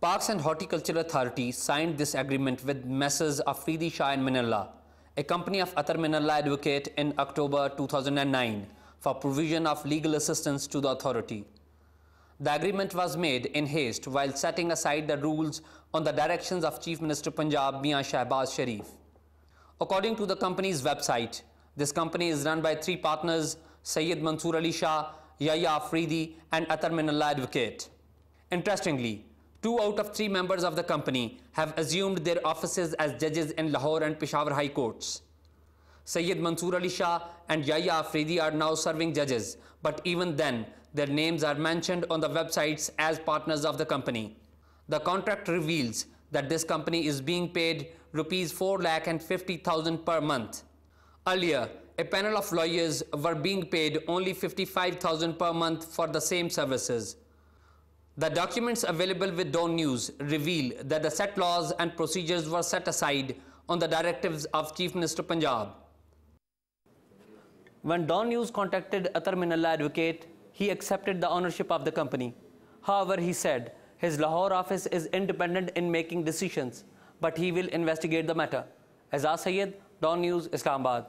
Parks and Horticulture Authority signed this agreement with Messrs. Afridi Shah and Minillah, a company of Athar Minallah advocate, in October 2009 for provision of legal assistance to the authority. The agreement was made in haste while setting aside the rules on the directions of Chief Minister Punjab Mian Shahbaz Sharif. According to the company's website, this company is run by three partners: Syed Mansoor Ali Shah, Yahya Afridi and Athar Minallah advocate. Interestingly, 2 out of 3 members of the company have assumed their offices as judges in Lahore and Peshawar High Courts. Syed Mansoor Ali Shah and Yahya Afridi are now serving judges, but even then, their names are mentioned on the websites as partners of the company. The contract reveals that this company is being paid Rs 4,50,000 per month. Earlier, a panel of lawyers were being paid only 55,000 per month for the same services. The documents available with DawnNews reveal that the set laws and procedures were set aside on the directives of Chief Minister Punjab. When DawnNews contacted Athar Minallah advocate, he accepted the ownership of the company. However, he said his Lahore office is independent in making decisions, but he will investigate the matter. Azaz, Syed, DawnNews, Islamabad.